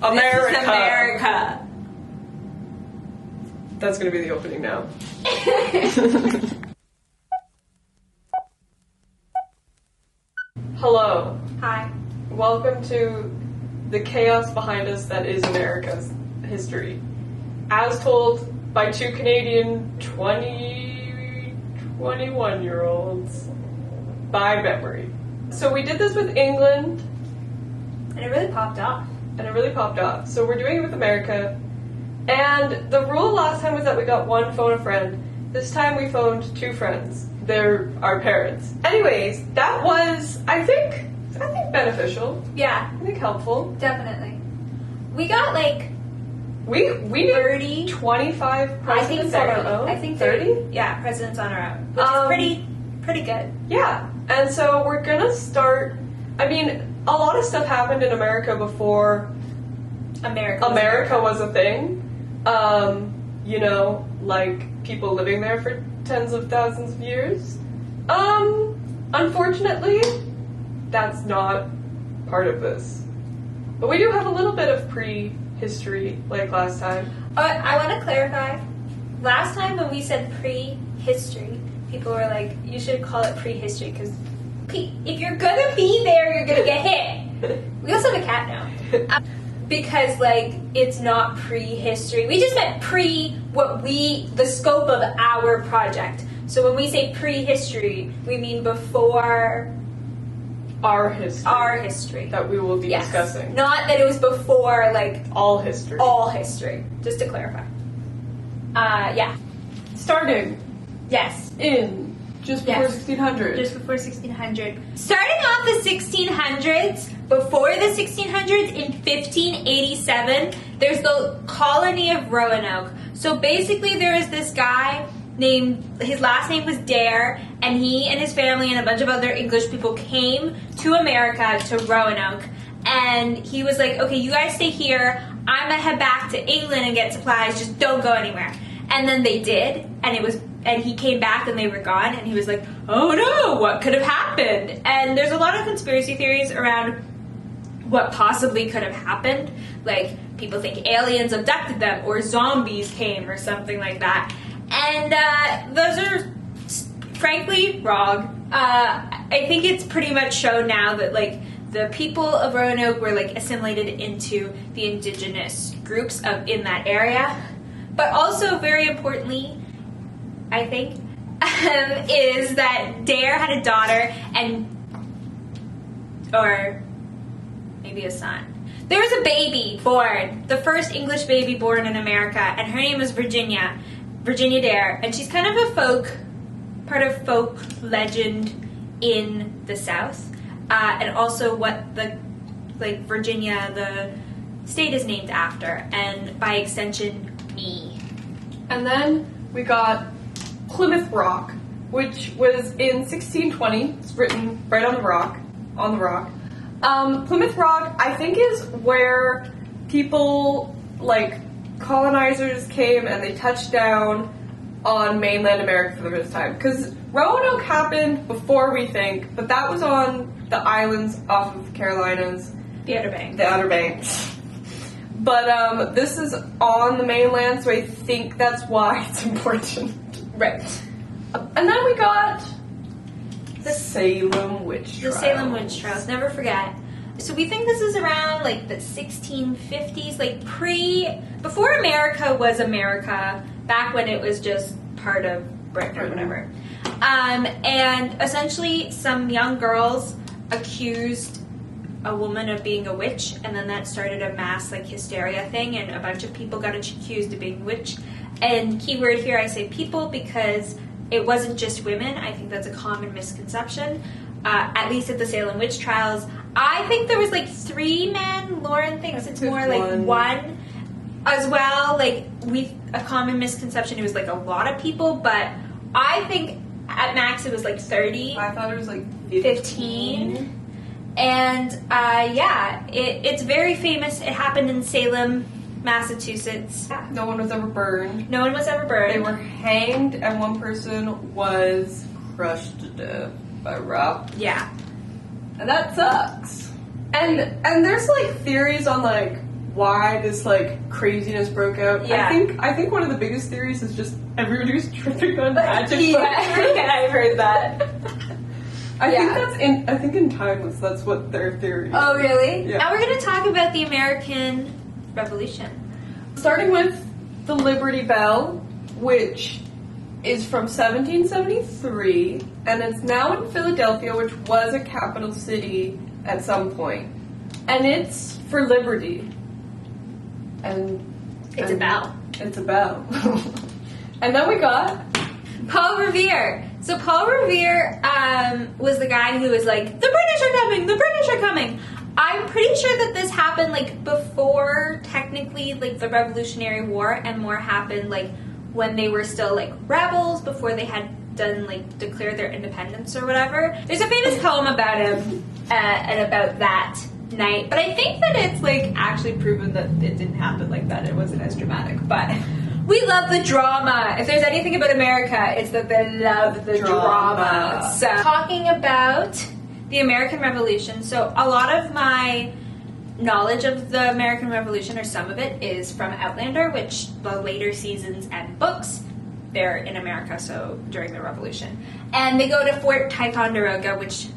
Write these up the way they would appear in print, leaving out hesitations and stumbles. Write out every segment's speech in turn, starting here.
America. This is America. That's gonna be the opening now. Hello. Hi. Welcome to the chaos behind us that is America's history. As told by two Canadian 21-year-olds by memory. So we did this with England. And it really popped off. So we're doing it with America. And the rule last time was that we got one phone a friend. This time we phoned two friends. They're our parents. Anyways, that was, I think beneficial. Yeah. I think helpful. Definitely. We got like We 30, 25 presidents on our own. I think 30. Yeah, presidents on our own, which is pretty good. Yeah, and so we're gonna start. I mean, a lot of stuff happened in America before America was a thing. You know, like people living there for tens of thousands of years. Unfortunately, that's not part of this. But we do have a little bit of pre-history, like last time. I want to clarify. Last time when we said pre-history, people were like, you should call it pre-history because if you're gonna be there, you're gonna get hit. We also have a cat now. Because, like, it's not prehistory. We just meant the scope of our project. So when we say prehistory, we mean before Our history. That we will be discussing. Not that it was before, like... All history. All history. Just to clarify. Yeah. Starting. Yes. In just before 1600. Just before 1600. Starting off the 1600s, before the 1600s, in 1587, there's the colony of Roanoke. So basically there is this guy his last name was Dare, and he and his family and a bunch of other English people came to America, to Roanoke, and he was like, okay, you guys stay here, I'm gonna head back to England and get supplies, just don't go anywhere. And then they did, and he came back and they were gone, and he was like, oh no, what could have happened? And there's a lot of conspiracy theories around what possibly could have happened. Like, people think aliens abducted them, or zombies came, or something like that. And those are, frankly, wrong. I think it's pretty much shown now that, like, the people of Roanoke were, like, assimilated into the indigenous groups in that area. But also, very importantly, I think, is that Dare had a daughter or maybe a son. There was a baby born, the first English baby born in America, and her name was Virginia Dare, and she's kind of part of folk legend in the South, and also what Virginia, the state, is named after, and by extension, me. And then we got Plymouth Rock, which was in 1620. It's written right on the rock. Plymouth Rock, I think, is where people, like, colonizers came and they touched down on mainland America for the first time. Because Roanoke happened before we think, but that was on the islands off of the Carolinas. The Outer Banks. But this is on the mainland, so I think that's why it's important. Right. And then we got the Salem Witch Trials. The Salem Witch Trials, never forget. So we think this is around, like, the 1650s, like, before America was America, back when it was just part of Britain or whatever. And essentially some young girls accused a woman of being a witch, and then that started a mass, like, hysteria thing, and a bunch of people got accused of being witch. And keyword here, I say people because it wasn't just women. I think that's a common misconception. At least at the Salem Witch Trials, I think there was like 3 men. Lauren thinks it's more like one as well. Like, a common misconception, it was like a lot of people, but I think at max it was like 30. I thought it was like 15. And yeah, it's very famous. It happened in Salem, Massachusetts. No one was ever burned. No one was ever burned. They were hanged, and one person was crushed to death by rock. Yeah. And that sucks. And there's, like, theories on, like, why this like craziness broke out. Yeah. I think one of the biggest theories is just everybody was tripping on magic. Yeah, I've heard that. I think in timeless that's what their theory is. Oh, really? Yeah. Now we're going to talk about the American Revolution. Starting with the Liberty Bell, which is from 1773, and it's now in Philadelphia, which was a capital city at some point. And it's for liberty. And It's a bell. It's a bell. And then we got Paul Revere. So Paul Revere was the guy who was like, the British are coming, the British are coming. I'm pretty sure that this happened like before technically like the Revolutionary War, and more happened like when they were still like rebels, before they had done like declared their independence or whatever. There's a famous poem about him and about that night, but I think that it's like actually proven that it didn't happen like that. It wasn't as dramatic, but we love the drama. If there's anything about America, it's that they love the drama. So, talking about the American Revolution, so a lot of my knowledge of the American Revolution, or some of it, is from Outlander, which the later seasons and books, they're in America, so during the Revolution. And they go to Fort Ticonderoga, which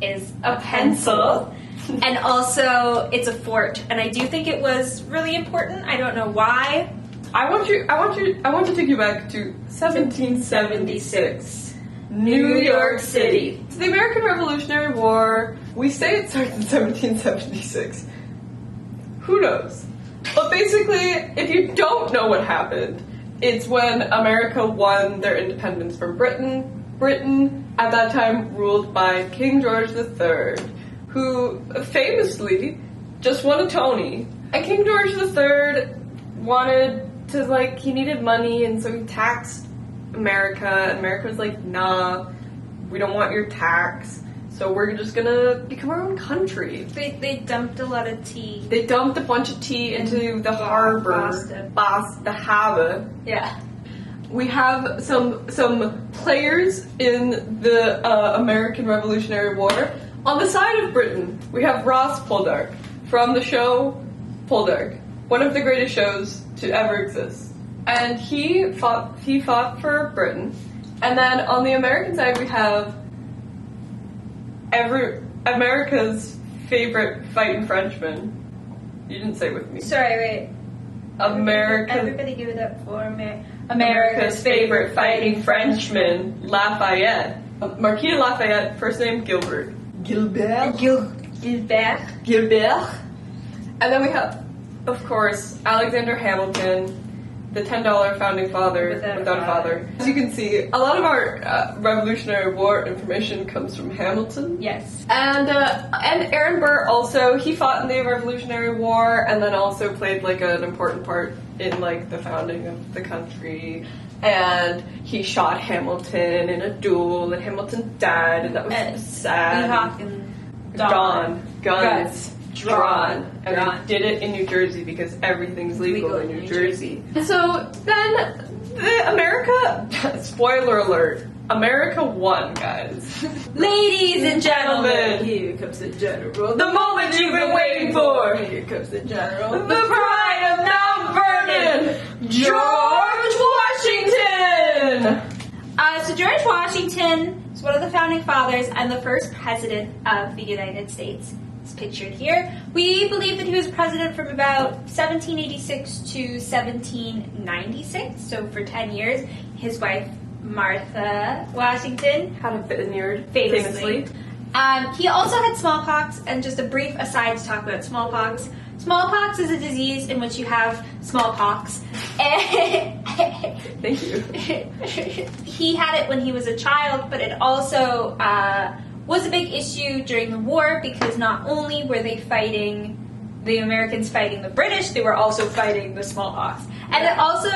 is a pencil. And also, it's a fort, and I do think it was really important. I don't know why. I want to take you back to 1776, New York City. So the American Revolutionary War, we say it starts in 1776. Who knows? But basically, if you don't know what happened, it's when America won their independence from Britain. Britain, at that time, ruled by King George III, who famously just won a Tony. And King George III wanted to, like, he needed money, and so he taxed America. And America was like, nah, we don't want your tax, so we're just gonna become our own country. They dumped a lot of tea. They dumped a bunch of tea into the harbor. The harbor. Yeah. We have some players in the American Revolutionary War. On the side of Britain, we have Ross Poldark from the show Poldark, one of the greatest shows to ever exist. And he fought for Britain. And then on the American side, we have America's favorite fighting Frenchman. You didn't say it with me. Sorry, wait. Everybody give it up for America's favorite fighting Frenchman, Lafayette. Marquis de Lafayette, first name Gilbert. Gilbert. And then we have, of course, Alexander Hamilton, the $10 founding father without a father. As you can see, a lot of our Revolutionary War information comes from Hamilton. Yes. And Aaron Burr also, he fought in the Revolutionary War and then also played like an important part in like the founding of the country. And he shot Hamilton in a duel, and Hamilton died, and that was sad. Weehawken and Guns drawn. And they did it in New Jersey because everything's legal in New Jersey. So then, America, spoiler alert, America won, guys. Ladies and gentlemen, here comes the general. The moment you've been waiting for. Here comes the general. The pride of Mount Vernon, George Washington. So George Washington is one of the founding fathers and the first president of the United States. It's pictured here. We believe that he was president from about 1786 to 1796, so for 10 years. His wife, Martha Washington, Had a vineyard, famously. He also had smallpox, and just a brief aside to talk about smallpox. Smallpox is a disease in which you have smallpox. Thank you. He had it when he was a child, but it also was a big issue during the war because not only were they fighting the Americans fighting the British, they were also fighting the smallpox. And it also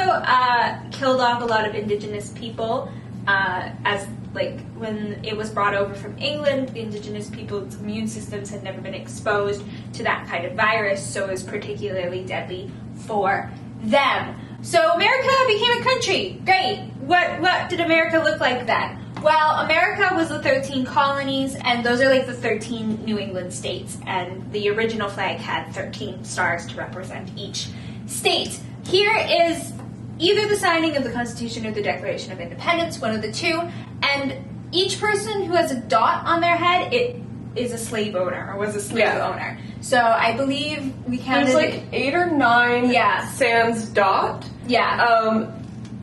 killed off a lot of indigenous people as like when it was brought over from England, the indigenous people's immune systems had never been exposed to that kind of virus, so it was particularly deadly for them. So America became a country. Great. What did America look like then? Well, America was the 13 colonies, and those are like the 13 New England states, and the original flag had 13 stars to represent each state. Here is either the signing of the Constitution or the Declaration of Independence, one of the two, and each person who has a dot on their head, it is a slave owner, or was a slave owner. So I believe we counted... There's like 8 or 9 sans dot. Yeah.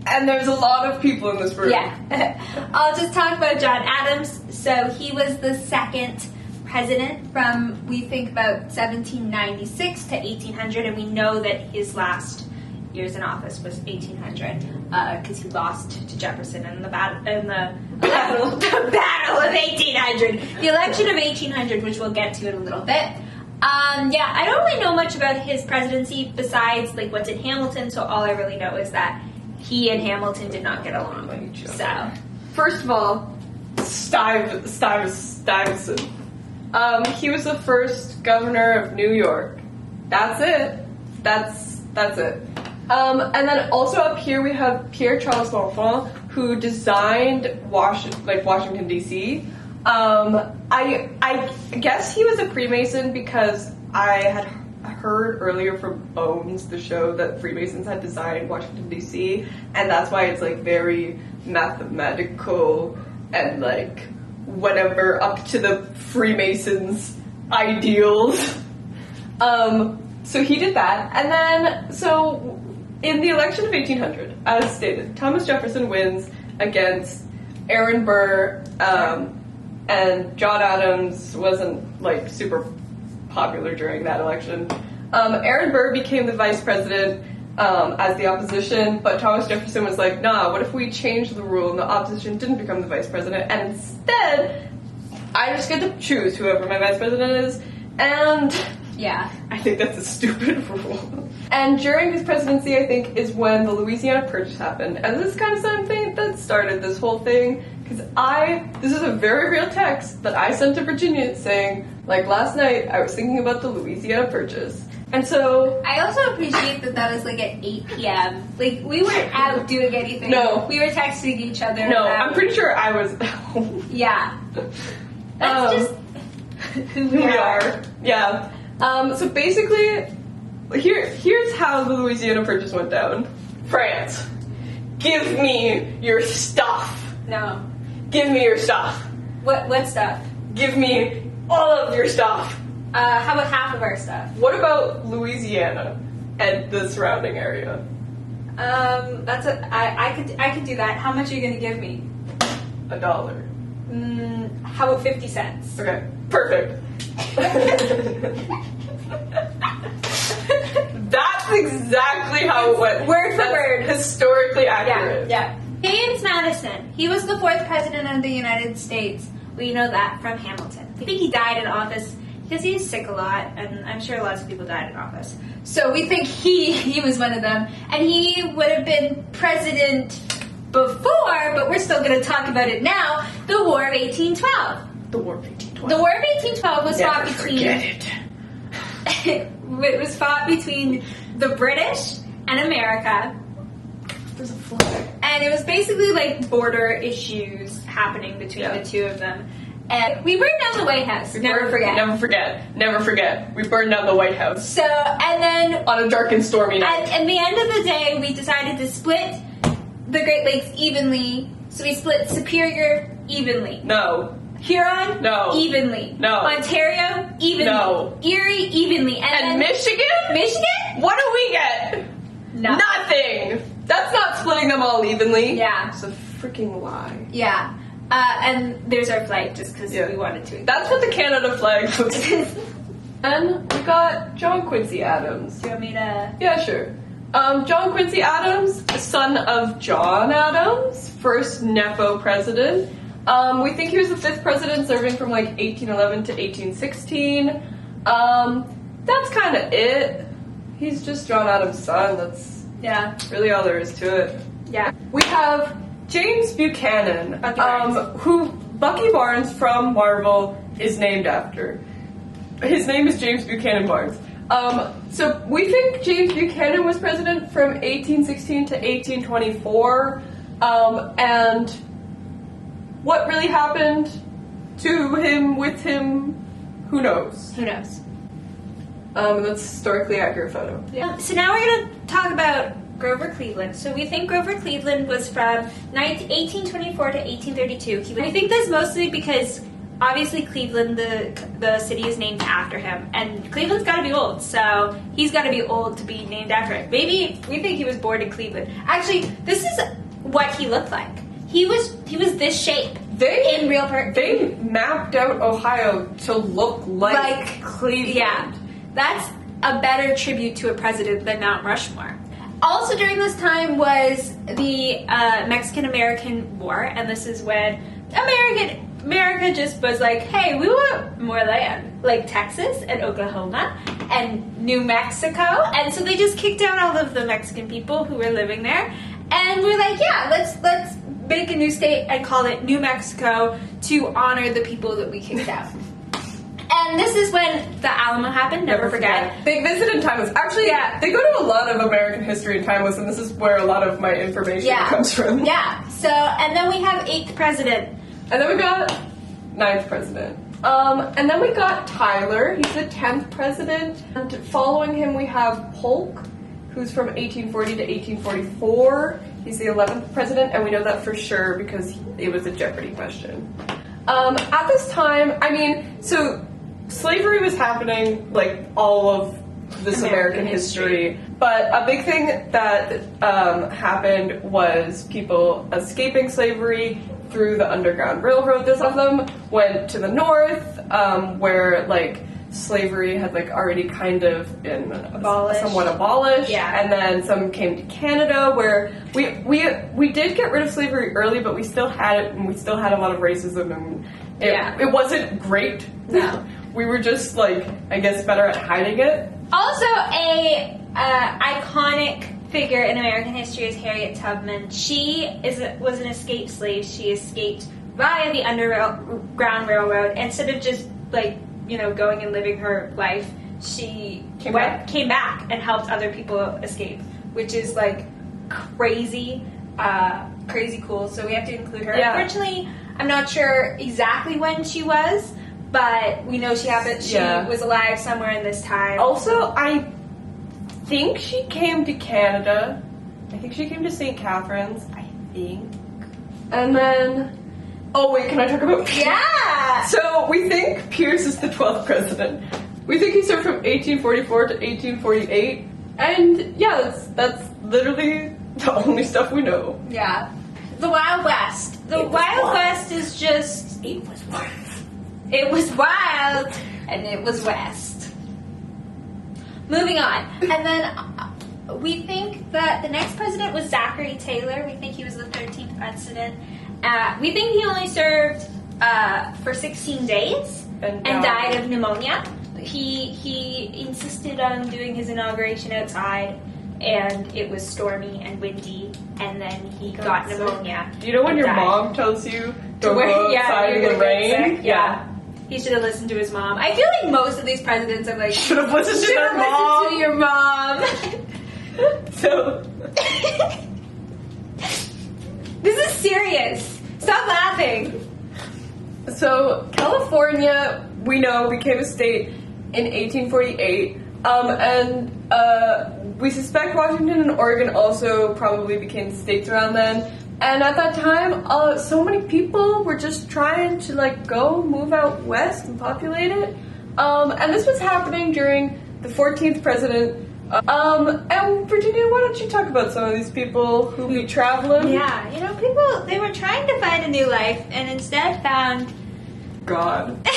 And there's a lot of people in this room. Yeah. I'll just talk about John Adams. So he was the second president from, we think, about 1796 to 1800, and we know that his last years in office was 1800 because he lost to Jefferson in the battle of 1800, the election of 1800, which we'll get to in a little bit. I don't really know much about his presidency besides like what's in Hamilton, so all I really know is that he and Hamilton did not get along. So, first of all, Stuyvesant. He was the first governor of New York. That's it. That's it. And then also up here we have Pierre Charles L'Enfant, who designed Washington D.C. I guess he was a Freemason because I had heard earlier from Bones, the show, that Freemasons had designed Washington D.C. and that's why it's like very mathematical and like whatever up to the Freemasons' ideals. So he did that, and then so in the election of 1800, as stated, Thomas Jefferson wins against Aaron Burr, and John Adams wasn't like super popular during that election. Aaron Burr became the vice president as the opposition, but Thomas Jefferson was like, nah, what if we change the rule and the opposition didn't become the vice president, and instead I just get to choose whoever my vice president is, and yeah, I think that's a stupid rule. And during his presidency, I think, is when the Louisiana Purchase happened, and this is kind of something that started this whole thing, because this is a very real text that I sent to Virginia saying, like, last night I was thinking about the Louisiana Purchase. And so... I also appreciate that was like at 8 p.m. Like, we weren't out doing anything. No. We were texting each other. No, I'm pretty sure I was at home. Yeah. That's just who we are. Yeah. So basically, here's how the Louisiana Purchase went down. France, give me your stuff. No. Give me your stuff. What stuff? Give me all of your stuff. How about half of our stuff? What about Louisiana and the surrounding area? I could do that. How much are you gonna give me? $1. How about 50 cents? Okay, perfect. That's exactly how it went. Word for word. Historically accurate. Yeah. James Madison. He was the 4th president of the United States. We know that from Hamilton. I think he died in office because he was sick a lot, and I'm sure lots of people died in office. So we think he was one of them, and he would have been president before, but we're still going to talk about it now. The War of 1812. The War of 1812. The War of 1812 was Never fought between. Forget it. It was fought between the British and America. There's a flag. And it was basically like border issues happening between the two of them. And we burned down the White House. Never forget. Never forget. Never forget. We burned down the White House. So, and then... on a dark and stormy night. At the end of the day, we decided to split the Great Lakes evenly. So we split Superior evenly. No. Huron? No. Evenly. No. Ontario? Evenly. No. Erie? Evenly. And Michigan? Michigan? What do we get? Nothing. That's not splitting them all evenly. Yeah. It's a freaking lie. Yeah. And there's our flag just because we wanted to. That's what the Canada flag looks like. And we got John Quincy Adams. Do you want me to... Yeah, sure. John Quincy Adams, son of John Adams, first Nepo president. We think he was the 5th president, serving from like 1811 to 1816. That's kind of it. He's just John Adams' son. That's really all there is to it. Yeah. We have James Buchanan, Bucky who Bucky Barnes from Marvel is named after. His name is James Buchanan Barnes. So we think James Buchanan was president from 1816 to 1824, and what really happened to him, with him, who knows? Who knows? That's a historically accurate photo. Yeah. So now we're going to talk about Grover Cleveland. So we think Grover Cleveland was from 1824 to 1832. We think this mostly because obviously Cleveland, the city, is named after him, and Cleveland's got to be old, so he's got to be old to be named after it. Maybe we think he was born in Cleveland. Actually, this is what he looked like. He was this shape. They mapped out Ohio to look like Cleveland. Yeah, that's a better tribute to a president than Mount Rushmore. Also during this time was the Mexican-American War, and this is when America just was like, hey, we want more land, like Texas and Oklahoma and New Mexico, and so they just kicked out all of the Mexican people who were living there, and we're like, yeah, let's make a new state and call it New Mexico to honor the people that we kicked out. And this is when the Alamo happened, never forget. They visited timeless. Actually, they go to a lot of American history and timeless, and this is where a lot of my information comes from. Yeah, so, and then we have 8th president. And then we got 9th president. And then we got Tyler, he's the 10th president. And following him we have Polk, who's from 1840 to 1844. He's the 11th president, and we know that for sure because it was a Jeopardy question. At this time, I mean, so slavery was happening like all of this American history, but a big thing that happened was people escaping slavery through the Underground Railroad. Some of them went to the north, where like slavery had like already kind of been somewhat abolished, and then some came to Canada, where we did get rid of slavery early, but we still had it, and we still had a lot of racism, and it wasn't great. No. We were just like, I guess, better at hiding it. Also, a iconic figure in American history is Harriet Tubman. She was an escaped slave. She escaped via the Underground Railroad. Instead of just like, you know, going and living her life, she came back and helped other people escape, which is like crazy cool. So we have to include her. Yeah. Unfortunately, I'm not sure exactly when she was, but we know she happened. She was alive somewhere in this time. Also, I think she came to Canada. I think she came to St. Catharines. I think. And then, oh wait, can I talk about Pierce? Yeah! So we think Pierce is the 12th president. We think he served from 1844 to 1848. And yeah, that's literally the only stuff we know. Yeah. The Wild West. The Wild West is just... It was wild. It was wild, and it was west. Moving on. And then we think that the next president was Zachary Taylor. We think he was the 13th president. We think he only served for 16 days and died of pneumonia. He insisted on doing his inauguration outside, and it was stormy and windy, and then he got pneumonia. Do you know when your mom tells you don't go outside in the rain? Yeah. He should have listened to his mom. I feel like most of these presidents are like, should have listened to their mom. Listen to your mom. So this is serious. Stop laughing. So California, we know, became a state in 1848, and we suspect Washington and Oregon also probably became states around then. And at that time, so many people were just trying to like go move out west and populate it. And this was happening during the 14th president. And Virginia, why don't you talk about some of these people who be traveling? Yeah, you know, people, they were trying to find a new life and instead found... God. I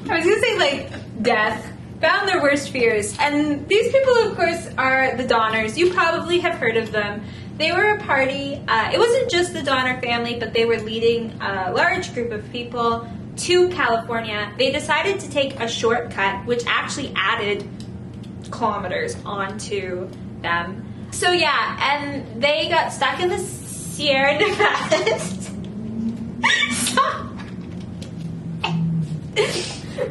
was going to say, like, death. Found their worst fears. And these people, of course, are the Donners. You probably have heard of them. They were a party. It wasn't just the Donner family, but they were leading a large group of people to California. They decided to take a shortcut, which actually added kilometers onto them. So yeah, and they got stuck in the Sierra Nevadas.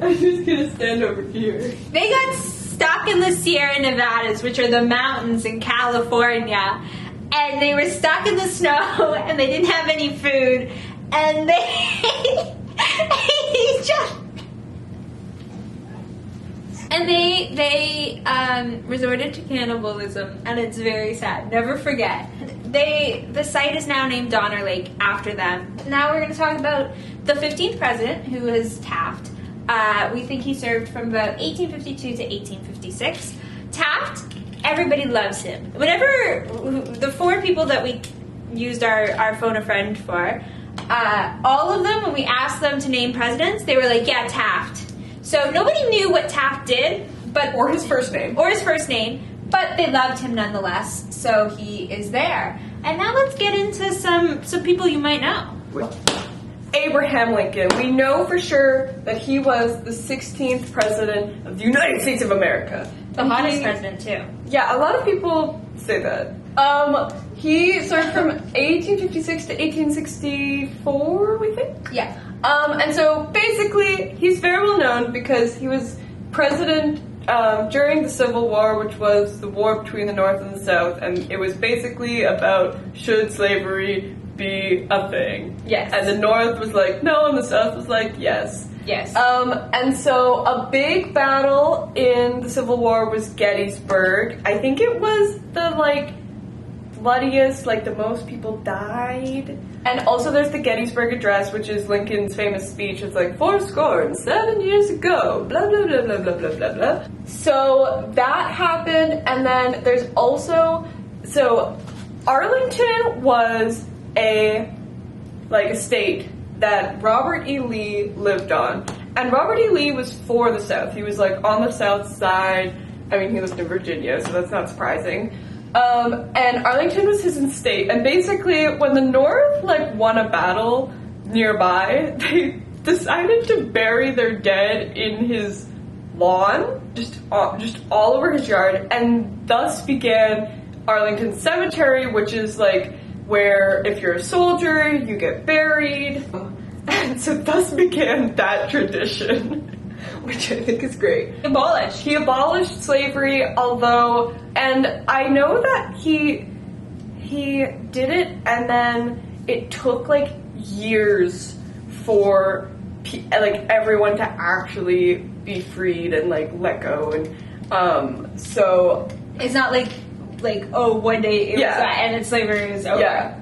I'm just gonna stand over here. They got stuck in the Sierra Nevadas, which are the mountains in California, and they were stuck in the snow, and they didn't have any food, and they resorted to cannibalism, and it's very sad. Never forget. The site is now named Donner Lake after them. Now we're going to talk about the 15th president, who is Taft. We think he served from about 1852 to 1856. Taft, everybody loves him. Whenever the 4 people that we used our phone a friend for, all of them, when we asked them to name presidents, they were like, yeah, Taft. So nobody knew what Taft did, or his first name, but they loved him nonetheless. So he is there. And now let's get into some people you might know. Abraham Lincoln. We know for sure that he was the 16th president of the United States of America. The hottest president too. Yeah, a lot of people say that. He served from 1856 to 1864, we think. Yeah. And so basically, he's very well known because he was president during the Civil War, which was the war between the North and the South, and it was basically about should slavery be a thing. Yes. And the North was like, no, and the South was like, yes. Yes. And so a big battle in the Civil War was Gettysburg. I think it was the, bloodiest, the most people died. And also there's the Gettysburg Address, which is Lincoln's famous speech. It's 7 years ago, blah, blah, blah, blah, blah, blah, blah, blah. So that happened, and then there's also, Arlington was a state that Robert E. Lee lived on. And Robert E. Lee was for the South. He was on the South side. I mean, he lived in Virginia, so that's not surprising. And Arlington was his estate. And basically, when the North won a battle nearby, they decided to bury their dead in his lawn, just all over his yard, and thus began Arlington Cemetery, which is where if you're a soldier, you get buried. And so thus began that tradition, which I think is great. He abolished slavery, although, and I know that he did it, and then it took years for everyone to actually be freed and let go, and so it's not one day it was that, and then slavery is over. Yeah.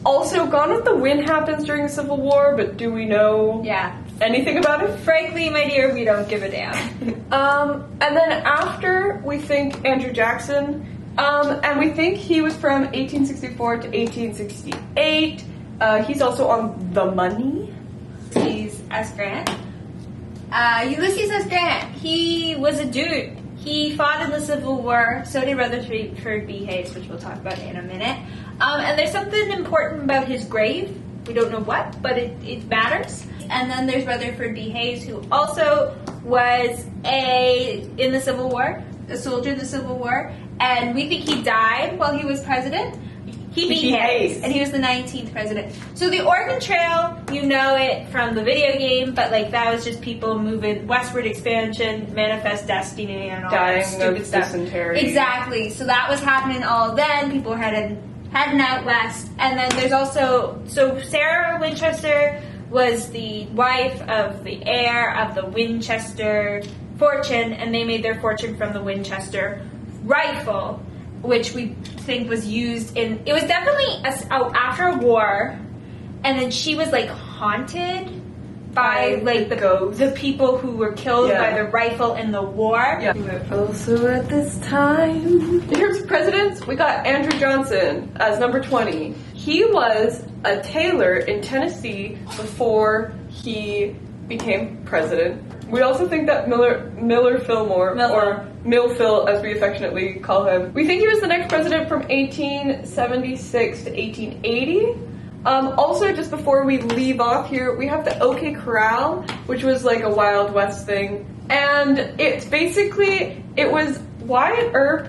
Also, Gone with the Wind happens during the Civil War, but do we know anything about it? Frankly, my dear, we don't give a damn. And then after, we think Andrew Jackson, and we think he was from 1864 to 1868. He's also on The Money. He's S. Grant. Ulysses S. Grant. He was a dude. He fought in the Civil War. So did Rutherford B. Hayes, which we'll talk about in a minute. And there's something important about his grave. We don't know what, but it matters. And then there's Rutherford B. Hayes, who also was in the Civil War, a soldier in the Civil War. And we think he died while he was president. He beat Hayes, and he was the 19th president. So the Oregon Trail, you know it from the video game, but that was just people moving westward expansion, manifest destiny, and all that stupid stuff. Dysentery. Exactly. So that was happening all then. People were heading out west, and then there's also Sarah Winchester was the wife of the heir of the Winchester fortune, and they made their fortune from the Winchester rifle, which we think was used in, it was definitely after a war, and then she was haunted by the people who were killed by the rifle in the war. Yeah. Also at this time, in terms of presidents, we got Andrew Johnson as number 20. He was a tailor in Tennessee before he became president. We also think that Miller Fillmore, or Mill Phil as we affectionately call him, we think he was the next president from 1876 to 1880. Also, just before we leave off here, we have the OK Corral, which was a Wild West thing. And it's basically, it was Wyatt Earp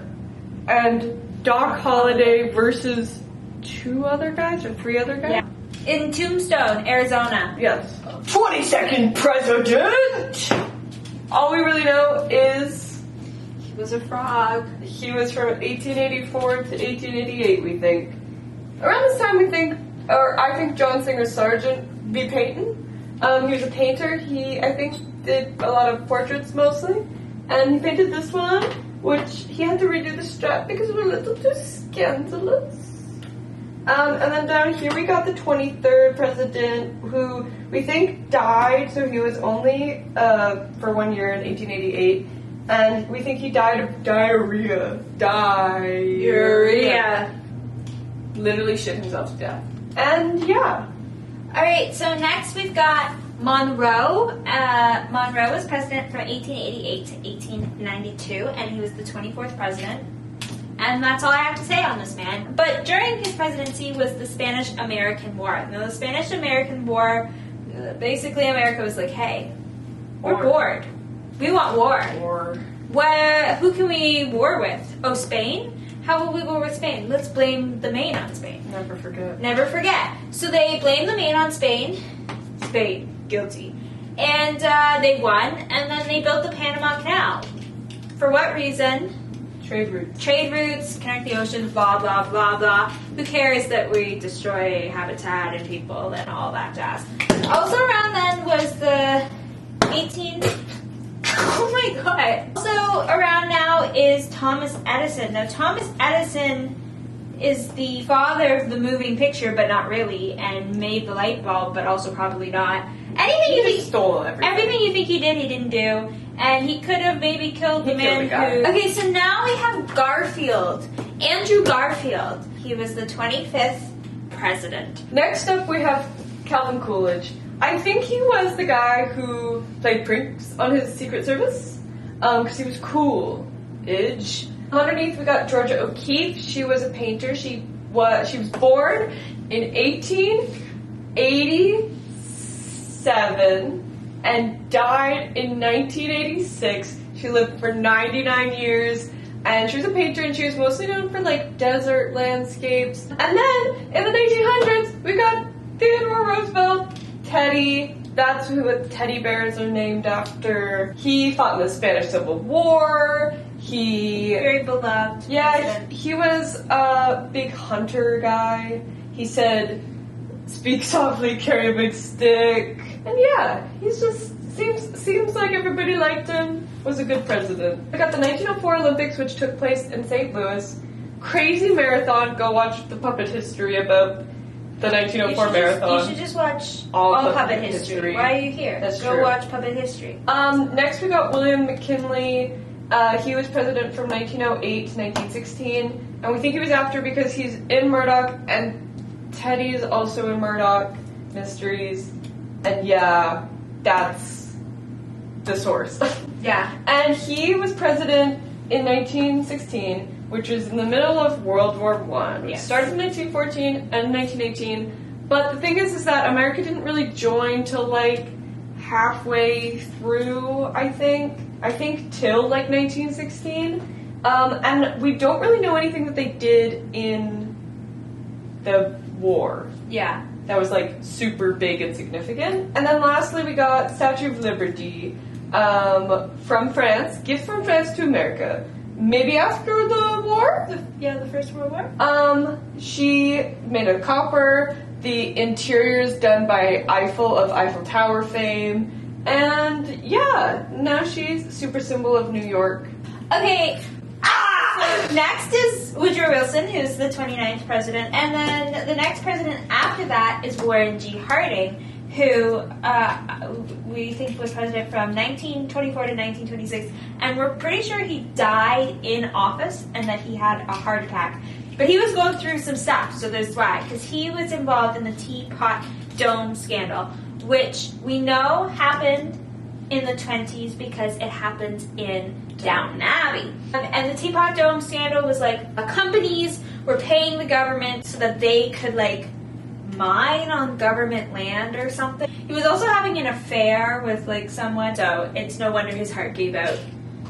and Doc Holliday versus 2 other guys or 3 other guys? Yeah. In Tombstone, Arizona. Yes. 22nd president! All we really know is he was a frog. He was from 1884 to 1888, we think. Around this time, we think or I think John Singer Sargent B. Payton. He was a painter. He, I think, did a lot of portraits mostly. And he painted this one, which he had to redo the strap because it was a little too scandalous. And then down here we got the 23rd president, who we think died, so he was only for 1 year in 1888. And we think he died of diarrhea. Diarrhea. Literally shit himself to death. And yeah. Alright, so next we've got Monroe. Monroe was president from 1888 to 1892, and he was the 24th president. And that's all I have to say on this man. But during his presidency was the Spanish-American War. Now, the Spanish-American War, basically America was like, hey, we're bored. We want war. Who can we war with? Oh, Spain? How will we war with Spain? Let's blame the Maine on Spain. Never forget. Never forget. So they blamed the Maine on Spain. Spain, guilty. And they won, and then they built the Panama Canal. For what reason? Trade routes. Trade routes, connect the oceans, blah, blah, blah, blah. Who cares that we destroy habitat and people and all that jazz? Also around then was the 18... Oh my god. Also around now is Thomas Edison. Now Thomas Edison is the father of the moving picture, but not really, and made the light bulb, but also probably not. He stole everything. Everything you think he did, he didn't do. And he could have maybe killed the man who... Okay, so now we have Garfield. Andrew Garfield. He was the 25th president. Next up we have Calvin Coolidge. I think he was the guy who played pranks on his Secret Service, because he was cool-ish. Underneath we got Georgia O'Keeffe. She was a painter. She was born in 1887 and died in 1986. She lived for 99 years, and she was a painter, and she was mostly known for like desert landscapes. And then in the 1900s we got Theodore Roosevelt. Teddy, that's who the teddy bears are named after. He fought in the Spanish Civil War. Very beloved. Yeah, he was a big hunter guy. He said, "Speak softly, carry a big stick." And yeah, he's just seems like everybody liked him. Was a good president. We got the 1904 Olympics, which took place in St. Louis. Crazy marathon. Go watch the puppet history about the 1904 marathon. You should just watch all puppet history. Why are you here? That's Go true. watch puppet history. Next we got William McKinley. He was president from 1908 to 1916, and we think he was after because he's in Murdoch, and Teddy is also in Murdoch Mysteries, and yeah, that's the source. Yeah. And he was president in 1916, which was in the middle of World War I. It started in 1914 and 1918, but the thing is that America didn't really join till like halfway through, I think till like 1916, and we don't really know anything that they did in the war. Yeah. That was like super big and significant. And then lastly we got Statue of Liberty from France, gift from France to America. Maybe after the war? The First World War? She made of copper. The interior's done by Eiffel of Eiffel Tower fame. And yeah, now she's a super symbol of New York. Okay. So next is Woodrow Wilson, who's the 29th president. And then the next president after that is Warren G. Harding, who we think was president from 1924 to 1926. And we're pretty sure he died in office and that he had a heart attack. But he was going through some stuff, so there's why. Because he was involved in the Teapot Dome scandal, which we know happened in the 20s because it happened in Downton Abbey. And the Teapot Dome scandal was like companies were paying the government so that they could like mine on government land or something. He was also having an affair with like someone, so it's no wonder his heart gave out.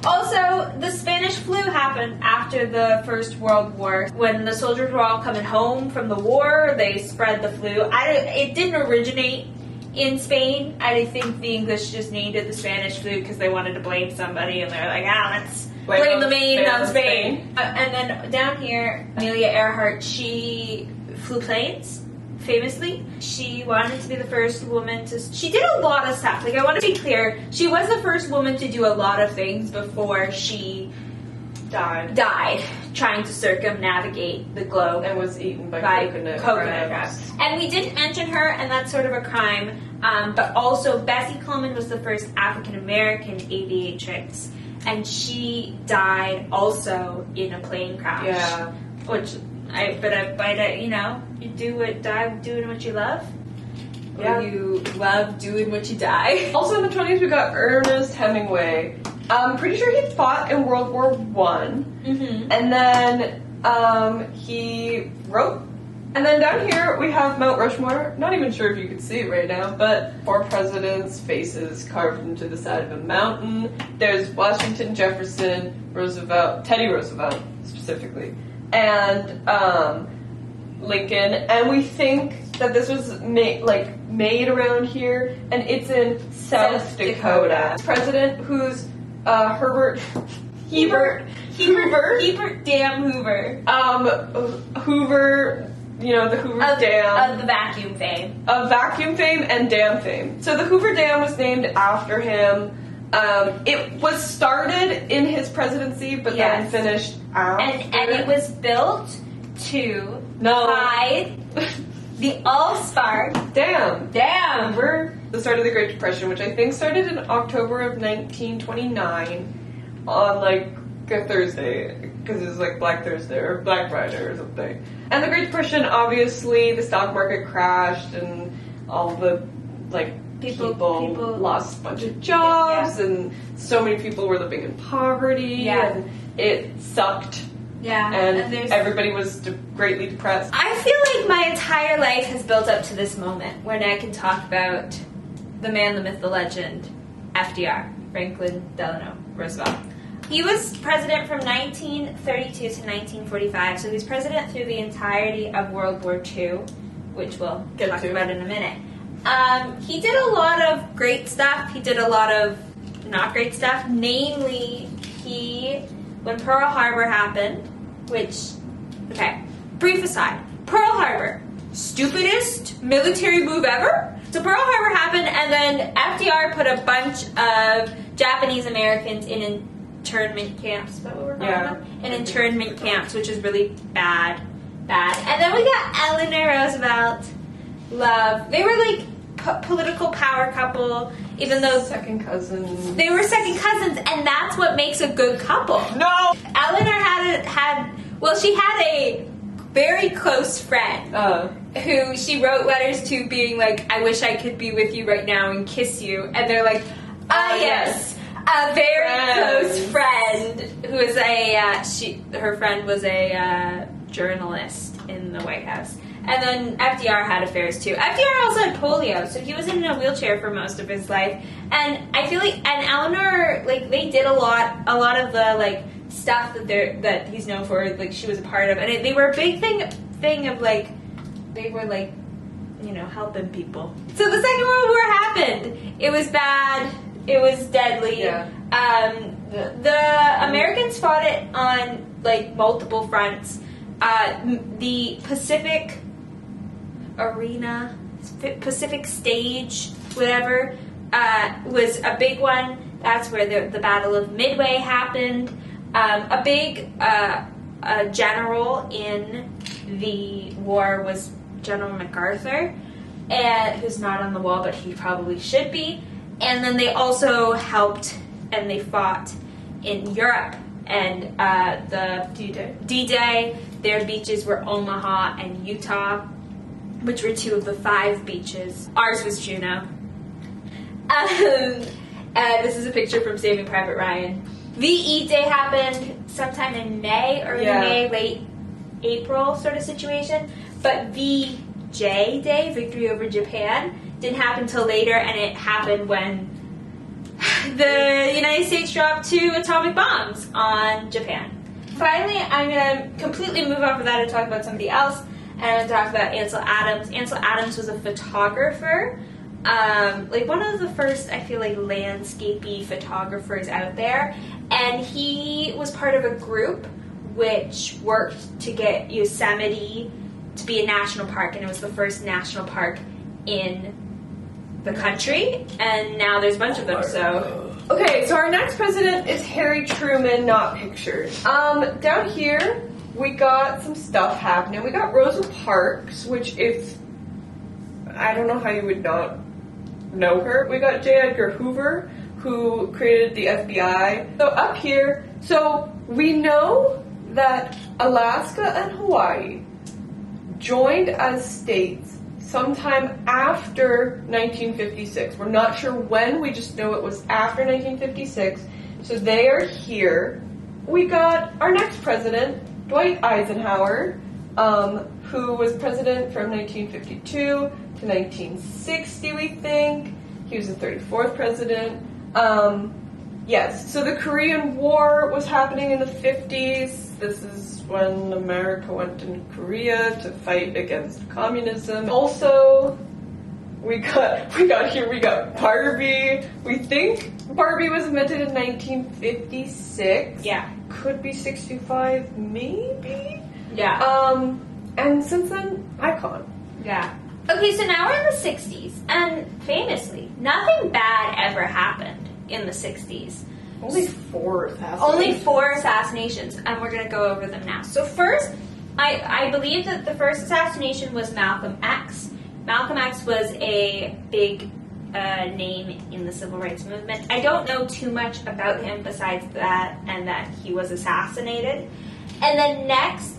Also, the Spanish flu happened after the First World War. When the soldiers were all coming home from the war, they spread the flu. It didn't originate in Spain. I think the English just named it the Spanish flu because they wanted to blame somebody, and they're like, let's blame the Maine on Spain. And then down here, Amelia Earhart, she flew planes famously. She wanted to be the first woman to... She did a lot of stuff. Like, I want to be clear, she was the first woman to do a lot of things before she died trying to circumnavigate the globe. And was eaten by coconut crabs. And we didn't mention her, and that's sort of a crime. But also, Bessie Coleman was the first African-American aviatrix. And she died also in a plane crash. Yeah. Which, you know, you die doing what you love. Yeah. Or you love doing what you die. Also in the 20s, we got Ernest Hemingway. I'm pretty sure he fought in World War I. Mm-hmm. And then he wrote. And then down here we have Mount Rushmore. Not even sure if you can see it right now, but 4 presidents' faces carved into the side of a mountain. There's Washington, Jefferson, Roosevelt, Teddy Roosevelt specifically, and Lincoln. And we think that this was made around here, and it's in South Dakota. President who's Herbert Hoover. Hoover. You know, the Hoover Dam. Of the vacuum fame. Of vacuum fame and dam fame. So the Hoover Dam was named after him. It was started in his presidency, but then finished after. And it was built to hide the All-Star Dam. Hoover. The start of the Great Depression, which I think started in October of 1929 on like a Thursday, because it was like Black Thursday or Black Friday or something. And the Great Depression, obviously, the stock market crashed and all the people lost a bunch of jobs, and so many people were living in poverty, and it sucked. Yeah, and everybody was greatly depressed. I feel like my entire life has built up to this moment when I can talk about the man, the myth, the legend, FDR, Franklin Delano Roosevelt. He was president from 1932 to 1945, so he was president through the entirety of World War II, which we'll talk about in a minute. He did a lot of great stuff. He did a lot of not great stuff. Namely, when Pearl Harbor happened, brief aside, Pearl Harbor, stupidest military move ever. So Pearl Harbor happened, and then FDR put a bunch of Japanese Americans in internment camps. Is that what we're calling them? In internment camps, which is really bad. And then we got Eleanor Roosevelt. They were like political power couple, even though second cousins. They were second cousins, and that's what makes a good couple. No, Eleanor she had a very close friend who she wrote letters to, being like, "I wish I could be with you right now and kiss you," and they're like, yes. A very close friend who was her friend was a journalist in the White House. And then FDR had affairs too. FDR also had polio, so he was in a wheelchair for most of his life. And I feel like, and Eleanor, they did a lot of the stuff that he's known for. She was a part of, and they were a big thing of they were helping people. So the Second World War happened. It was bad. It was deadly. Yeah. The Americans fought it on multiple fronts. The Pacific Arena, Pacific Stage, whatever, was a big one. That's where the Battle of Midway happened. A big general in the war was General MacArthur, who's not on the wall, but he probably should be. And then they also helped, and they fought in Europe. And the D-Day, their beaches were Omaha and Utah, which were 2 of the 5 beaches. Ours was Juneau. This is a picture from Saving Private Ryan. VE Day happened sometime in May, early May, late April sort of situation. But VJ Day, Victory over Japan, didn't happen until later, and it happened when the United States dropped 2 atomic bombs on Japan. Finally, I'm going to completely move off of that and talk about somebody else, and I'm going to talk about Ansel Adams. Ansel Adams was a photographer, one of the first, I feel landscapey photographers out there, and he was part of a group which worked to get Yosemite to be a national park, and it was the first national park in the country, and now there's a bunch of them, so... Okay, so our next president is Harry Truman, not pictured. Down here, we got some stuff happening. We got Rosa Parks, which if... I don't know how you would not know her. We got J. Edgar Hoover, who created the FBI. So up here, so we know that Alaska and Hawaii joined as states sometime after 1956. We're not sure when, we just know it was after 1956. So they are here. We got our next president, Dwight Eisenhower, who was president from 1952 to 1960, we think. He was the 34th president. Yes, so the Korean War was happening in the 50s. This is when America went in Korea to fight against communism. Also, we got Barbie. We think Barbie was invented in 1956. Yeah. Could be 65, maybe? Yeah. And since then, icon. Yeah. Okay, so now we're in the 60s, and famously, nothing bad ever happened in the 60s. Only 4 assassinations. Only 4 assassinations, and we're going to go over them now. So first, I believe that the first assassination was Malcolm X. Malcolm X was a big name in the civil rights movement. I don't know too much about him besides that, and that he was assassinated. And then next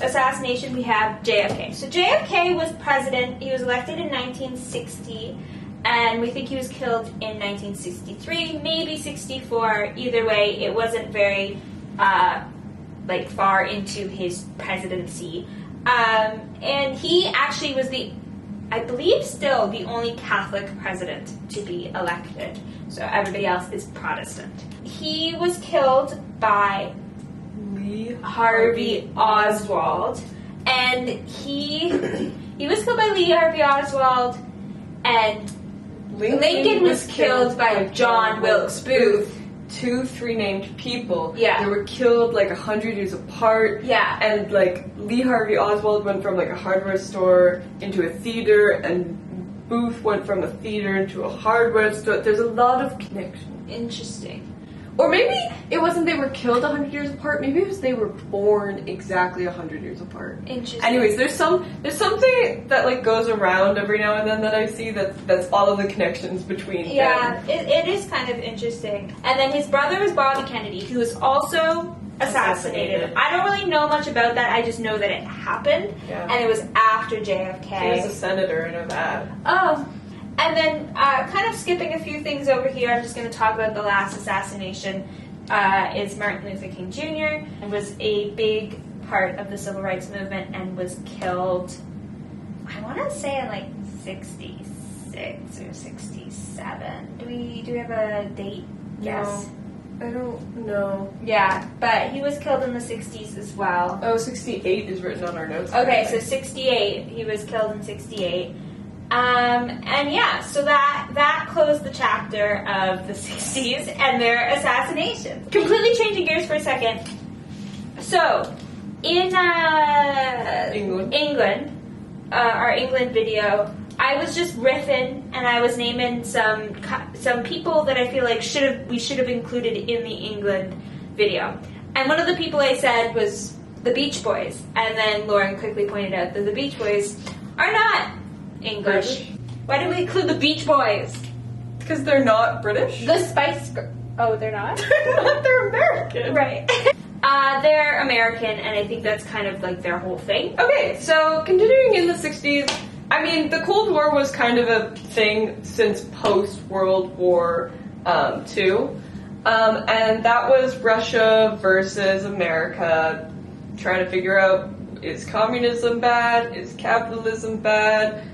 assassination, we have JFK. So JFK was president. He was elected in 1960, and we think he was killed in 1963, maybe 64. Either way, it wasn't very far into his presidency. And he actually was I believe still the only Catholic president to be elected. So everybody else is Protestant. He was killed by Lee Harvey Oswald, and he was killed by Lee Harvey Oswald, and Lincoln was killed by John Wilkes Booth. 2 3-named people. Yeah. They were killed 100 years apart. Yeah. And Lee Harvey Oswald went from a hardware store into a theater, and Booth went from a theater into a hardware store. There's a lot of connection. Interesting. Or maybe it wasn't they were killed 100 years apart. Maybe it was they were born exactly 100 years apart. Interesting. Anyways, there's something that goes around every now and then that I see that's all of the connections between them. Yeah, it is kind of interesting. And then his brother was Bobby Kennedy, who was also assassinated. I don't really know much about that. I just know that it happened, and it was after JFK. He was a senator, I know that. Oh. And then, kind of skipping a few things over here, I'm just going to talk about the last assassination, is Martin Luther King Jr. and was a big part of the civil rights movement and was killed, I want to say in 66 or 67. Do we have a date? Yes. No, I don't know. Yeah, but he was killed in the 60s as well. Oh, 68 is written on our notes. Okay, so 68. He was killed in 68. And yeah, so that closed the chapter of the 60s and their assassinations. Completely changing gears for a second. So, in England, our England video, I was just riffing and I was naming some people that I feel like we should have included in the England video. And one of the people I said was the Beach Boys, and then Lauren quickly pointed out that the Beach Boys are not English. Why did we include the Beach Boys? Because they're not British? The Spice Girls. Oh, they're not? They're American. Right. They're American, and I think that's kind of their whole thing. Okay, so continuing in the 60s, I mean, the Cold War was kind of a thing since post-World War II. And that was Russia versus America, trying to figure out, is communism bad? Is capitalism bad?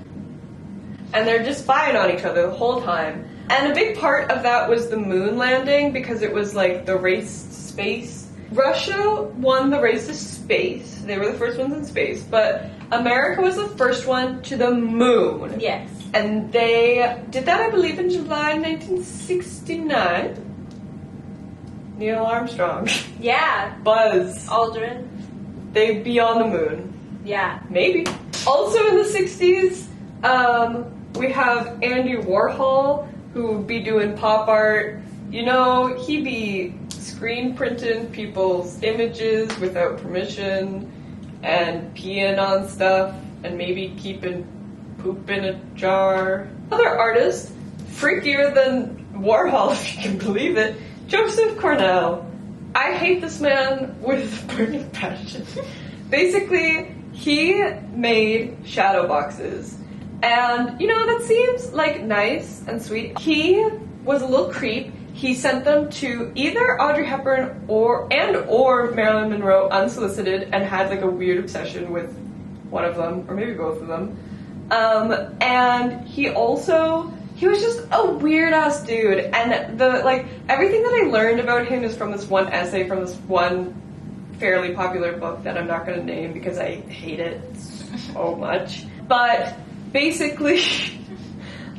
And they're just spying on each other the whole time. And a big part of that was the moon landing, because it was the race to space. Russia won the race to space. They were the first ones in space. But America was the first one to the moon. Yes. And they did that, I believe, in July 1969. Neil Armstrong. Yeah. Buzz. Aldrin. They'd be on the moon. Yeah. Maybe. Also in the 60s, we have Andy Warhol, who would be doing pop art. You know, he'd be screen printing people's images without permission and peeing on stuff and maybe keeping poop in a jar. Other artists, freakier than Warhol, if you can believe it, Joseph Cornell. I hate this man with burning passion. Basically, he made shadow boxes. And, you know, that seems like nice and sweet. He was a little creep. He sent them to either Audrey Hepburn or Marilyn Monroe unsolicited and had like a weird obsession with one of them, or maybe both of them. And he was just a weird ass dude. And everything that I learned about him is from this one essay from this one fairly popular book that I'm not going to name because I hate it so much. But basically,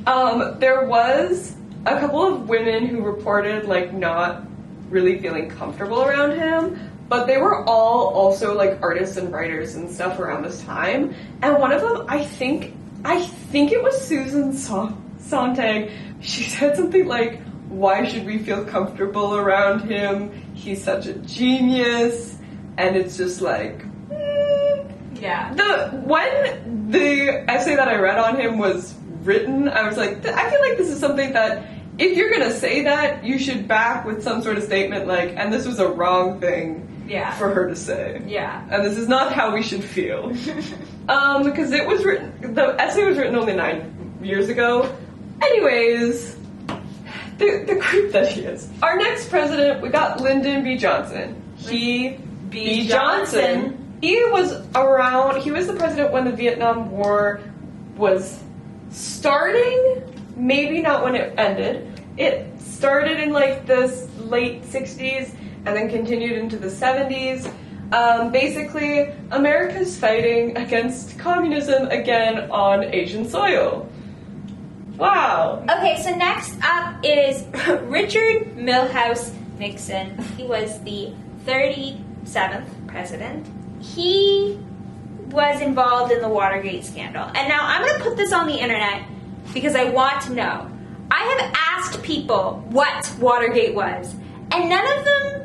there was a couple of women who reported like not really feeling comfortable around him, but they were all also like artists and writers and stuff around this time. And one of them, I think it was Susan Sontag. She said something like, "Why should we feel comfortable around him? He's such a genius." And it's just like, yeah. When the essay that I read on him was written, I was like, I feel like this is something that if you're gonna say that, you should back with some sort of statement like, and this was a wrong thing for her to say. Yeah. And this is not how we should feel. Because the essay was written only 9 years ago. Anyways, the creep that he is. Our next president, we got Lyndon B. Johnson. B. Johnson. He was the president when the Vietnam War was starting, maybe not when it ended. It started in like the late 60s and then continued into the 70s. Basically, America's fighting against communism again on Asian soil. Wow. Okay, so next up is Richard Milhous Nixon. He was the 37th president. He was involved in the Watergate scandal. And now I'm going to put this on the internet because I want to know. I have asked people what Watergate was, and none of them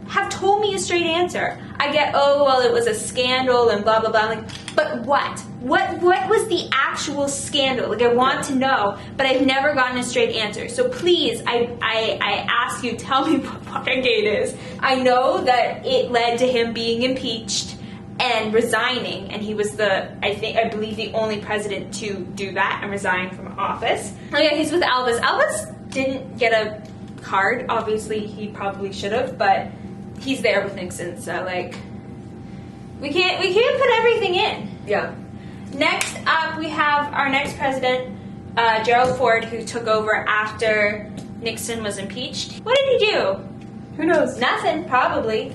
have told me a straight answer. I get, oh, well, it was a scandal and blah, blah, blah. I'm like, but what? What was the actual scandal? Like, I want to know, but I've never gotten a straight answer. So please, I ask you, tell me what Watergate is. I know that it led to him being impeached and resigning, and he was I believe the only president to do that and resign from office. Oh yeah, he's with Elvis. Elvis didn't get a card. Obviously, he probably should have, but he's there with Nixon, so like we can't put everything in. Yeah. Next up, we have our next president, Gerald Ford, who took over after Nixon was impeached. What did he do? Who knows? Nothing, probably.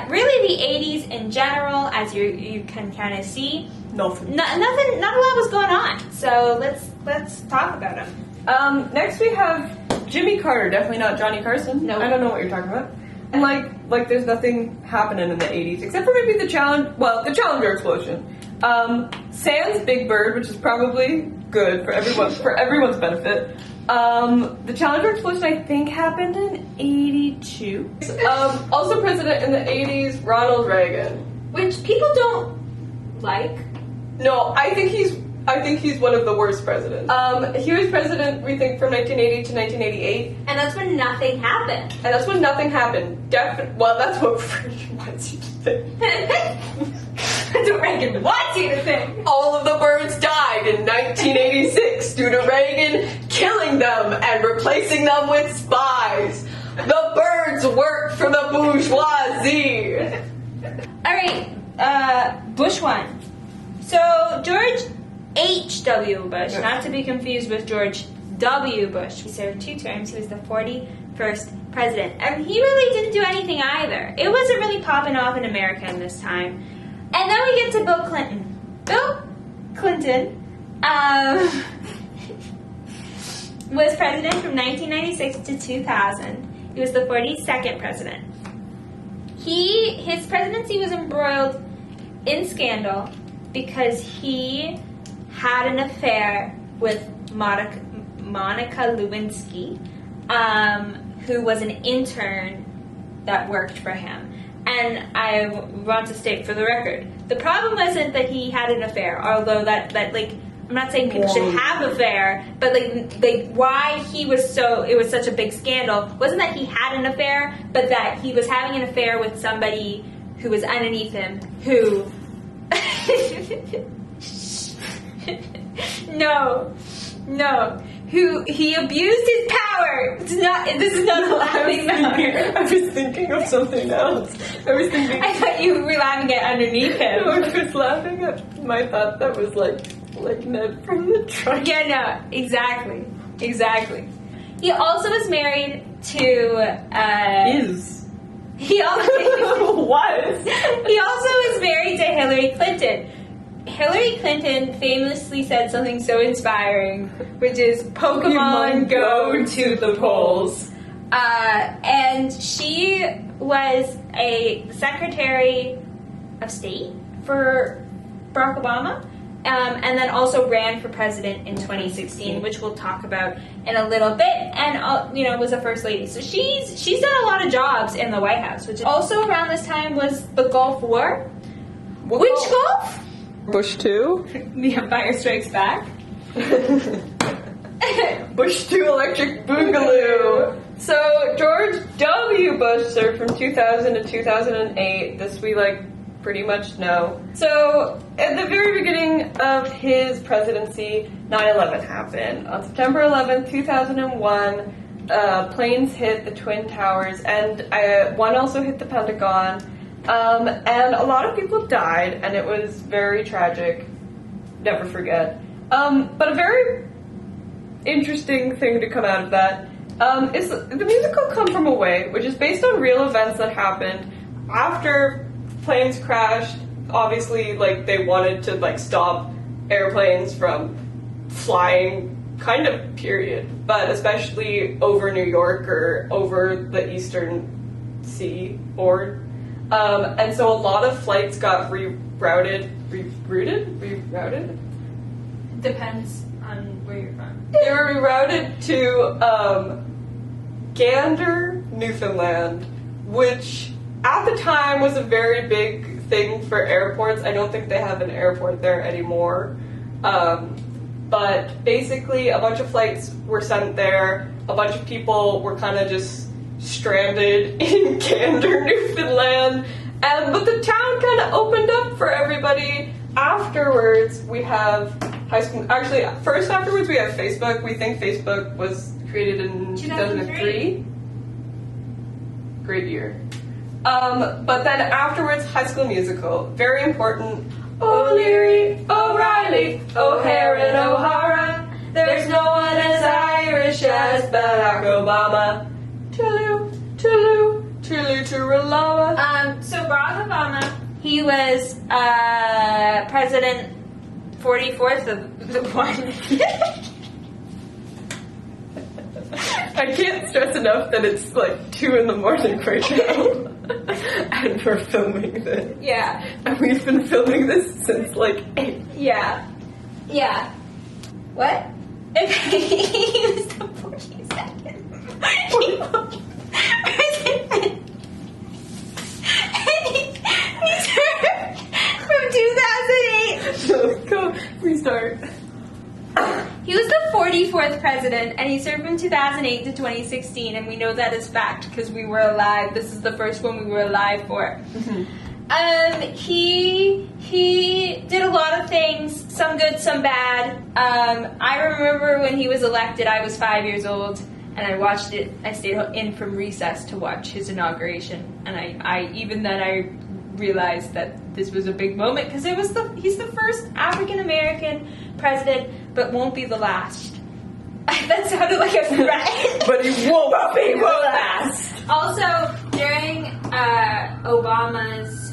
Really, the 80s in general, as you can kind of see, Nothing. Not a lot was going on. So let's talk about him. Next we have Jimmy Carter. Definitely not Johnny Carson. No. I don't know what you're talking about. And like there's nothing happening in the 80s except for maybe the Challenger explosion. Sans Big Bird, which is probably good for everyone's benefit. The Challenger explosion, I think, happened in 82. Also president in the 80s, Ronald Reagan. Which people don't like. No, I think he's one of the worst presidents. He was president, we think, from 1980 to 1988. And that's when nothing happened. That's what Reagan wants you to think. That's what Reagan wants you to think. All of the birds died in 1986 due to Reagan killing them and replacing them with spies. The birds work for the bourgeoisie. All right, Bush one. So George H.W. Bush, not to be confused with George W. Bush. He served 2 terms. He was the 41st president. And he really didn't do anything either. It wasn't really popping off in America in this time. And then we get to Bill Clinton. Bill Clinton was president from 1996 to 2000. He was the 42nd president. His presidency was embroiled in scandal because he had an affair with Monica Lewinsky, who was an intern that worked for him. And I want to state for the record, the problem wasn't that he had an affair, although that like, I'm not saying people should have an affair, but like why it was such a big scandal wasn't that he had an affair, but that he was having an affair with somebody who was underneath him, who who he abused his power. This is not a laughing matter. I was thinking of something else. I thought you were laughing at underneath him. No, I was laughing at my thought that was like Ned from the truck. Yeah, no, exactly. He also was married to He also He also was married to Hillary Clinton. Hillary Clinton famously said something so inspiring, which is Pokemon go to the polls. And she was a Secretary of State for Barack Obama, and then also ran for president in 2016, which we'll talk about in a little bit, and was a first lady. So she's done a lot of jobs in the White House, which also around this time was the Gulf War. Which Gulf? Bush 2? The Empire Strikes Back. Bush 2 Electric Boogaloo. So George W. Bush served from 2000 to 2008. This we pretty much know. So at the very beginning of his presidency, 9/11 happened. On September 11th, 2001, planes hit the Twin Towers, and one also hit the Pentagon. And a lot of people died, and it was very tragic. Never forget. But a very interesting thing to come out of that is the musical Come From Away, which is based on real events that happened after planes crashed. Obviously, they wanted to, stop airplanes from flying, kind of, period. But especially over New York or over the Eastern Seaboard. And so a lot of flights got rerouted? Depends on where you're from. They were rerouted to Gander, Newfoundland, which at the time was a very big thing for airports. I don't think they have an airport there anymore. But basically a bunch of flights were sent there. A bunch of people were kind of just stranded in Gander, Newfoundland, but the town kind of opened up for everybody. Afterwards, we have high school. Actually, first afterwards, we have Facebook. We think Facebook was created in 2003. Great year. But then afterwards, High School Musical. Very important. O'Leary, O'Reilly, O'Hare, and O'Hara. There's no one as Irish as Barack Obama. Toodaloo, toodaloo, toodaloo, toodaloo. So Barack Obama, he was president 44th of the one. I can't stress enough that it's 2 in the morning right now. And we're filming this. Yeah. And we've been filming this since 8. Yeah. What? Okay, he was the 42nd. He served from 2008. Let's go. Restart. He was the 44th president, and he served from 2008 to 2016, and we know that as fact because we were alive. This is the first one we were alive for. Mm-hmm. He did a lot of things, some good, some bad. I remember when he was elected, I was 5 years old, and I watched it. I stayed in from recess to watch his inauguration, and I even then I realized that this was a big moment because he's the first African American president, but won't be the last. That sounded like a threat. But he won't be the last. Also, during Obama's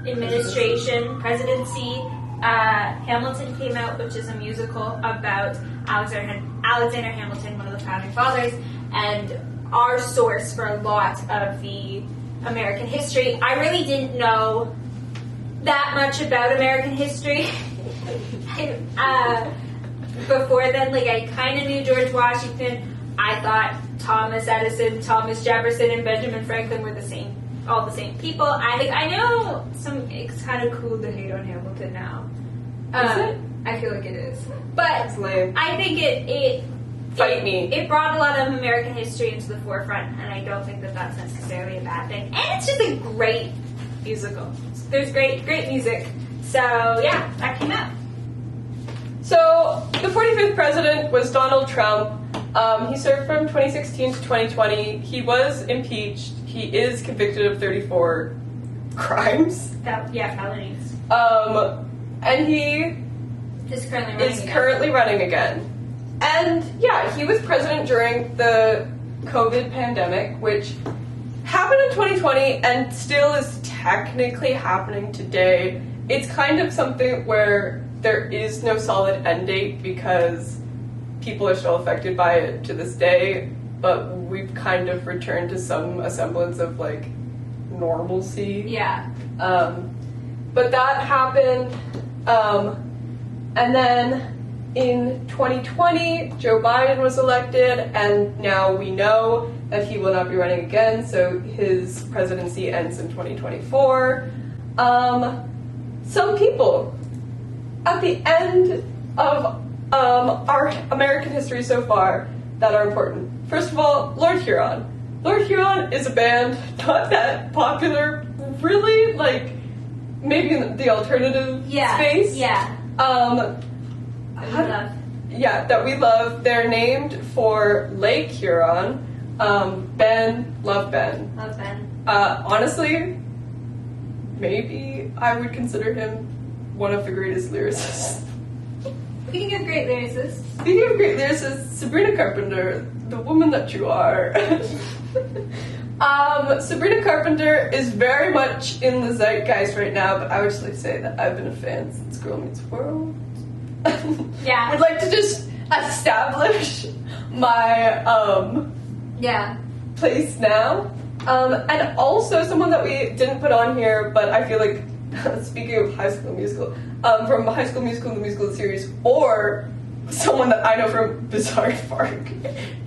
administration, presidency, Hamilton came out, which is a musical about Alexander Hamilton, one of the founding fathers, and our source for a lot of the American history. I really didn't know that much about American history. Before then, like, I kind of knew George Washington. I thought Thomas Edison, Thomas Jefferson, and Benjamin Franklin were all the same people. I know it's kind of cool to hate on Hamilton now. Is it? I feel like it is. But It's lame. I think it Fight me. It brought a lot of American history into the forefront, and I don't think that that's necessarily a bad thing. And it's just a great musical. There's great music. So, yeah, that came out. So, the 45th president was Donald Trump. He served from 2016 to 2020. He was impeached. He is convicted of 34 crimes. Felonies. And he Is currently running again. And, yeah, he was president during the COVID pandemic, which happened in 2020 and still is technically happening today. It's kind of something where there is no solid end date because people are still affected by it to this day, but we've kind of returned to some semblance of, like, normalcy. Yeah. But that happened, and then in 2020, Joe Biden was elected, and now we know that he will not be running again, so his presidency ends in 2024. Some people at the end of our American history so far that are important. First of all, Lord Huron. Lord Huron is a band not that popular, really, like, maybe in the alternative space. Yeah. That we love. They're named for Lake Huron. Ben, love Ben. Love Ben. Honestly, maybe I would consider him one of the greatest lyricists. Speaking of great lyricists. Speaking of great lyricists, Sabrina Carpenter, the woman that you are. Sabrina Carpenter is very much in the zeitgeist right now, but I would just like to say that I've been a fan since Girl Meets World. Yeah. Would like to just establish my place now. And also someone that we didn't put on here, but I feel like, speaking of High School Musical, from High School Musical, the musical series, or someone that I know from Bizarre Park,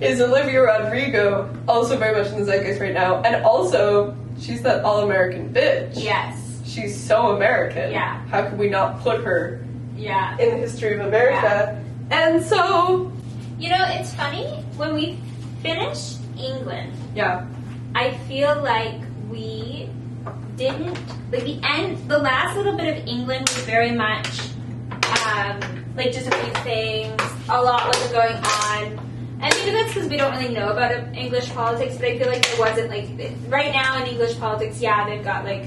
is Olivia Rodrigo, also very much in the zeitgeist right now. And also, she's that all-American bitch. Yes. She's so American. Yeah. How could we not put her in the history of America? Yeah. And so... You know, it's funny, when we finished England, Yeah. I feel like we didn't, like the last little bit of England was very much, like just a few things, a lot wasn't going on. And maybe that's because we don't really know about English politics, but I feel like there wasn't, like, right now in English politics, they've got, like,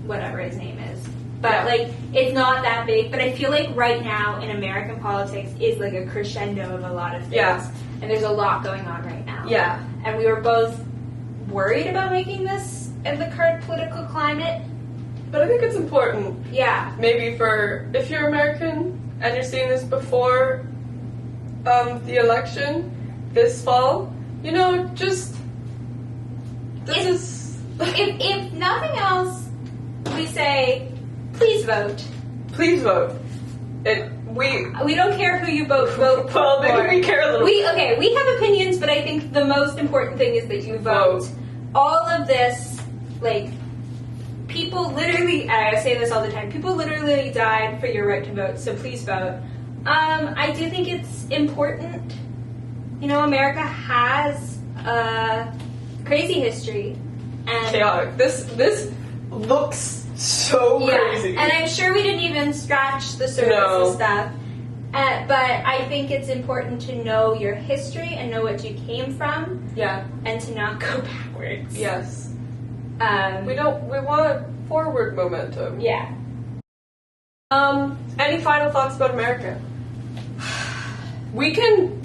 whatever his name is. But, like, it's not that big. But I feel like right now in American politics is, like, a crescendo of a lot of things. Yeah. And there's a lot going on right now. Yeah. And we were both worried about making this in the current political climate. But I think it's important. Yeah. Maybe for, if you're American and you're seeing this before the election this fall, you know, just... If nothing else, we say, please vote. Please vote. We don't care who you vote for. Well, maybe we care a little. We have opinions, but I think the most important thing is that you vote. All of this, like, people literally, I say this all the time, people literally died for your right to vote, so please vote. I do think it's important. You know, America has a crazy history. And chaotic. This looks so crazy. And I'm sure we didn't even scratch the surface of stuff. But I think it's important to know your history and know what you came from. Yeah. And to not go backwards. Yes. We want a forward momentum. Yeah. Any final thoughts about America? We can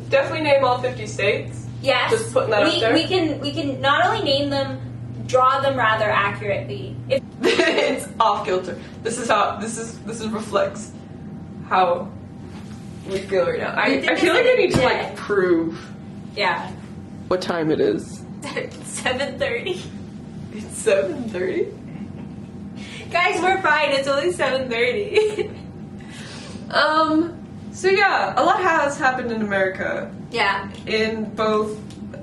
definitely name all 50 states. Yes. Just putting that out there. We can not only name them, draw them rather accurately. It's off kilter. This reflects how we feel right now. I feel like I need to, like, prove what time it is. 7:30. It's 7:30? Guys, we're fine. It's only 7:30. So yeah, a lot has happened in America. Yeah. In both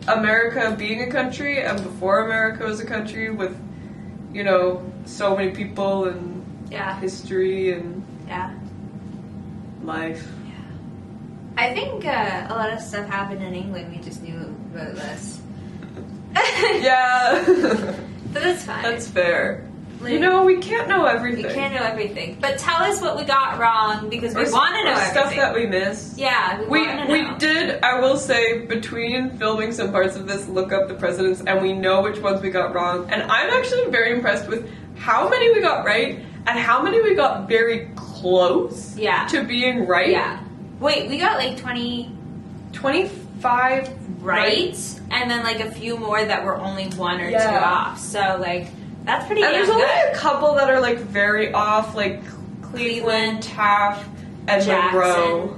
America being a country and before America was a country, with, you know, so many people and history and life. I think a lot of stuff happened in England. We just knew about this. Yeah. But that's fine. That's fair. Like, you know, we can't know everything. We can't know everything. But tell us what we got wrong, because we want to know everything. Stuff that we missed. Yeah, we want to know. We did, I will say, between filming some parts of this, look up the presidents, and we know which ones we got wrong. And I'm actually very impressed with how many we got right and how many we got very close to being right. Yeah. Wait, we got like 25 right? And then like a few more that were only one or two off. So like, that's pretty And damn there's good. only a couple that are like very off, like Cleveland, Taft, and Monroe.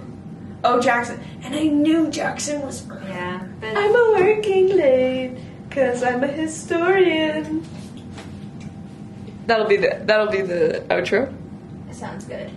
Oh, Jackson. And I knew Jackson was right. Yeah. But I'm a working late, 'cause I'm a historian. That'll be the outro. Sounds good.